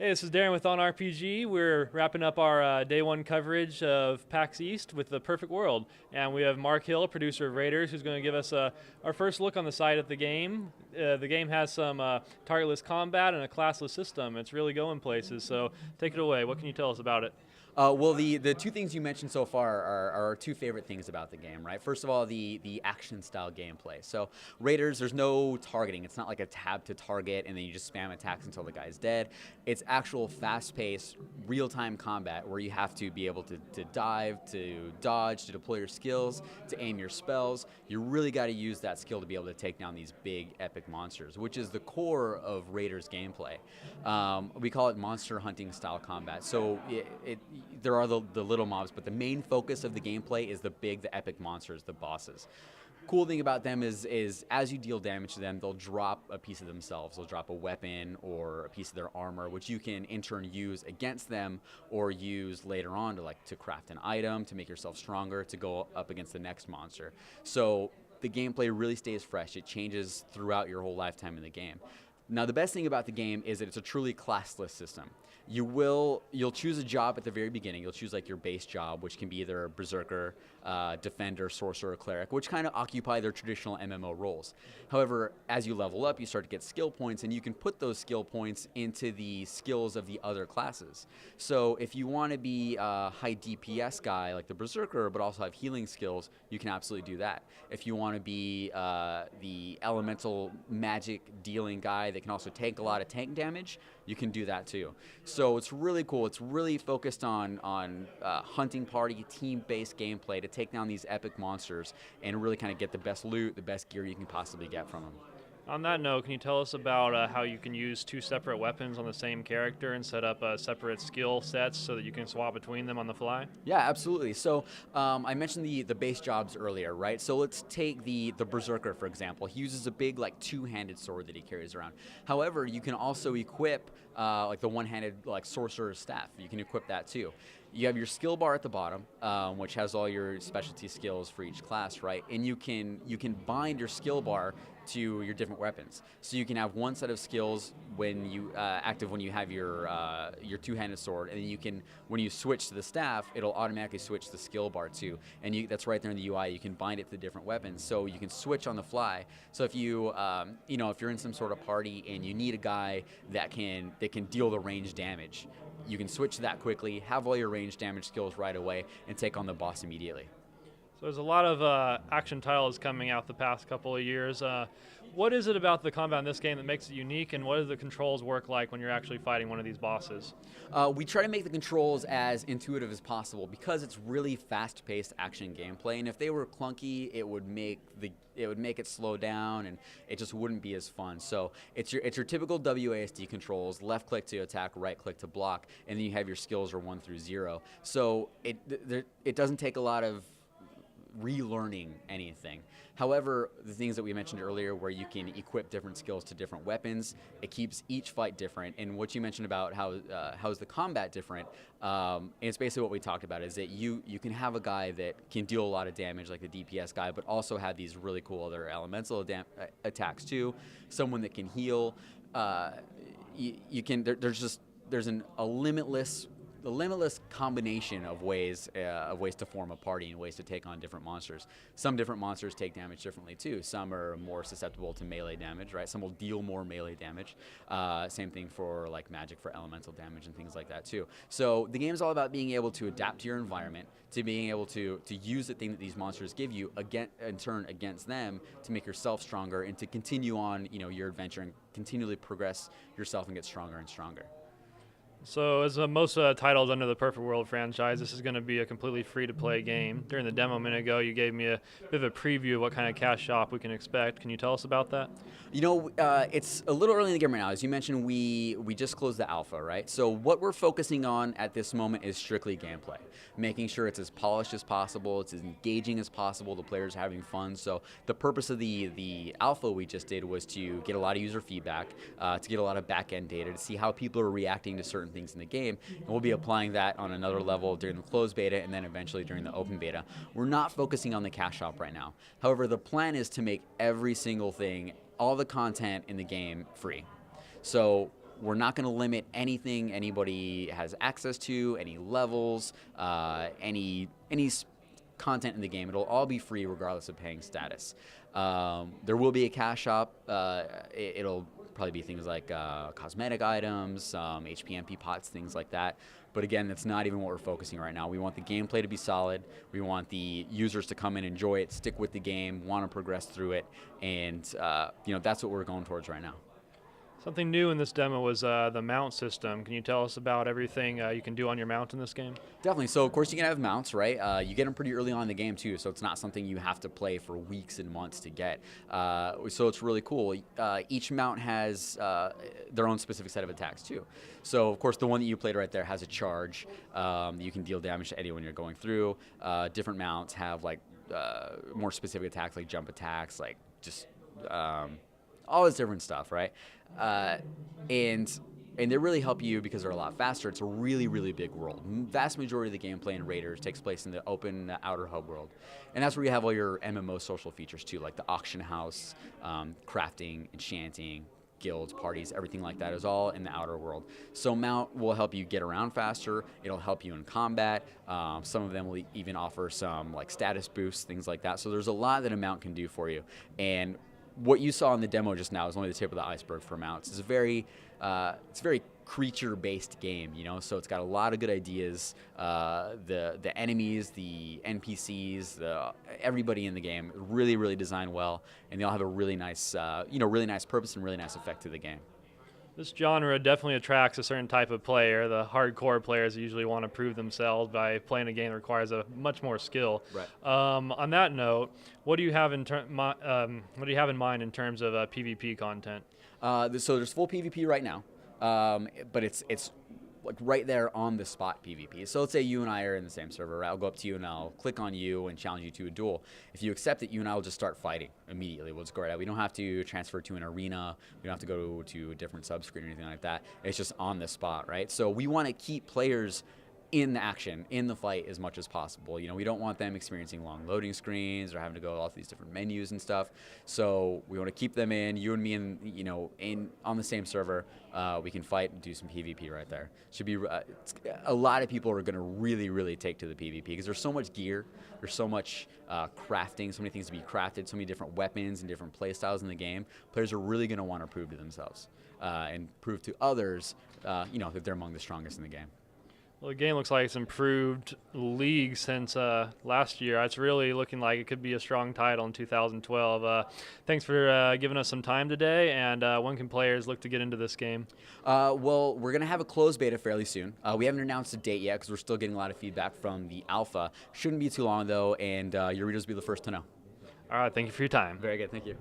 Hey, this is Darren with OnRPG. We're wrapping up our day one coverage of PAX East with The Perfect World. And we have Mark Hill, producer of RaiderZ, who's going to give us our first look on the side at the game. The game has some targetless combat and a classless system. It's really going places, so take it away. What can you tell us about it? Well, the two things you mentioned so far are our two favorite things about the game, right? First of all, the action-style gameplay. So RaiderZ, there's no targeting. It's not like a tab to target and then you just spam attacks until the guy's dead. It's actual fast-paced, real-time combat where you have to be able to dive, to dodge, to deploy your skills, to aim your spells. You really got to use that skill to be able to take down these big, epic monsters, which is the core of RaiderZ gameplay. We call it monster hunting style combat. So there are the little mobs, but the main focus of the gameplay is the epic monsters, the bosses. Cool thing about them is as you deal damage to them, they'll drop a piece of themselves. They'll drop a weapon or a piece of their armor, which you can in turn use against them or use later on to craft an item, to make yourself stronger, to go up against the next monster. So the gameplay really stays fresh. It changes throughout your whole lifetime in the game. Now, the best thing about the game is that it's a truly classless system. You'll choose a job at the very beginning. You'll choose like your base job, which can be either Berserker, Defender, Sorcerer, Cleric, which kind of occupy their traditional MMO roles. However, as you level up, you start to get skill points, and you can put those skill points into the skills of the other classes. So if you want to be a high DPS guy like the Berserker, but also have healing skills, you can absolutely do that. If you want to be the elemental magic dealing guy that can also take a lot of tank damage, you can do that too. So it's really cool. It's really focused on hunting party, team-based gameplay to take down these epic monsters and really kind of get the best loot, the best gear you can possibly get from them. On that note, can you tell us about how you can use two separate weapons on the same character and set up separate skill sets so that you can swap between them on the fly? Yeah, absolutely. So I mentioned the base jobs earlier, right? So let's take the Berserker, for example. He uses a big two-handed sword that he carries around. However, you can also equip the one-handed sorcerer's staff. You can equip that too. You have your skill bar at the bottom, which has all your specialty skills for each class, right? And you can bind your skill bar to your different weapons. So you can have one set of skills when you active when you have your two-handed sword, and then you can, when you switch to the staff, it'll automatically switch the skill bar too. And that's right there in the UI. You can bind it to the different weapons, so you can switch on the fly. So if you if you're in some sort of party and you need a guy that can deal the range damage, you can switch to that quickly, have all your range damage skills right away, and take on the boss immediately. So there's a lot of action titles coming out the past couple of years. What is it about the combat in this game that makes it unique, and what do the controls work like when you're actually fighting one of these bosses? We try to make the controls as intuitive as possible because it's really fast-paced action gameplay, and if they were clunky, it would make it slow down, and it just wouldn't be as fun. So it's your typical WASD controls: left click to attack, right click to block, and then you have your skills are 1 through 0. So it doesn't take a lot of relearning anything. However, the things that we mentioned earlier where you can equip different skills to different weapons, it keeps each fight different. And what you mentioned about how's the combat different, it's basically what we talked about, is that you can have a guy that can deal a lot of damage like the DPS guy, but also have these really cool other elemental attacks too, someone that can heal. There's a limitless combination of ways to form a party and ways to take on different monsters. Some different monsters take damage differently too. Some are more susceptible to melee damage, right? Some will deal more melee damage. Same thing for magic for elemental damage and things like that too. So the game is all about being able to adapt to your environment, to being able to use the thing that these monsters give you in turn against them to make yourself stronger and to continue on your adventure and continually progress yourself and get stronger and stronger. So as most titles under the Perfect World franchise, this is going to be a completely free-to-play game. During the demo a minute ago, you gave me a bit of a preview of what kind of cash shop we can expect. Can you tell us about that? It's a little early in the game right now. As you mentioned, we just closed the alpha, right? So what we're focusing on at this moment is strictly gameplay, making sure it's as polished as possible, it's as engaging as possible, the players are having fun. So the purpose of the alpha we just did was to get a lot of user feedback, to get a lot of back-end data, to see how people are reacting to certain things in the game, and we'll be applying that on another level during the closed beta and then eventually during the open beta. We're not focusing on the cash shop right now. However, the plan is to make every single thing, all the content in the game, free. So we're not going to limit anything anybody has access to, any levels, any content in the game. It'll all be free regardless of paying status. There will be a cash shop. It'll probably be things like cosmetic items, HPMP pots, things like that. But again, that's not even what we're focusing right now. We want the gameplay to be solid. We want the users to come and enjoy it, stick with the game, want to progress through it, and that's what we're going towards right now. Something new in this demo was the mount system. Can you tell us about everything you can do on your mount in this game? Definitely. So, of course, you can have mounts, right? You get them pretty early on in the game, too, so it's not something you have to play for weeks and months to get. So it's really cool. Each mount has their own specific set of attacks, too. So, of course, the one that you played right there has a charge. You can deal damage to anyone you're going through. Different mounts have, like, more specific attacks, like jump attacks, like just all this different stuff, right? And they really help you because they're a lot faster. It's a really, really big world. Vast majority of the gameplay in RaiderZ takes place in the open outer hub world. And that's where you have all your MMO social features too, like the auction house, crafting, enchanting, guilds, parties, everything like that is all in the outer world. So mount will help you get around faster. It'll help you in combat. Some of them will even offer some like status boosts, things like that. So there's a lot that a mount can do for you. And what you saw in the demo just now is only the tip of the iceberg for mounts. It's a very creature-based game, so it's got a lot of good ideas. The enemies, the NPCs, everybody in the game really, really designed well, and they all have a really nice, really nice purpose and really nice effect to the game. This genre definitely attracts a certain type of player. The hardcore players usually want to prove themselves by playing a game that requires a much more skill. Right. On that note, what do you have in mind in terms of PvP content? So there's full PvP right now, but it's like right there on the spot PvP. So let's say you and I are in the same server. I'll go up to you and I'll click on you and challenge you to a duel. If you accept it, you and I will just start fighting immediately. We'll just go right out. We don't have to transfer to an arena. We don't have to go to a different subscreen or anything like that. It's just on the spot, right? So we want to keep players in the action, in the fight as much as possible. We don't want them experiencing long loading screens or having to go to all these different menus and stuff. So we want to keep them in, you and me, on the same server. We can fight and do some PvP right there. Should be a lot of people are going to really, really take to the PvP because there's so much gear, there's so much crafting, so many things to be crafted, so many different weapons and different play styles in the game. Players are really going to want to prove to themselves and prove to others, that they're among the strongest in the game. Well, the game looks like it's improved leagues since last year. It's really looking like it could be a strong title in 2012. Thanks for giving us some time today, and when can players look to get into this game? Well, we're going to have a closed beta fairly soon. We haven't announced a date yet because we're still getting a lot of feedback from the alpha. Shouldn't be too long, though, and your readers will be the first to know. All right, thank you for your time. Very good, thank you.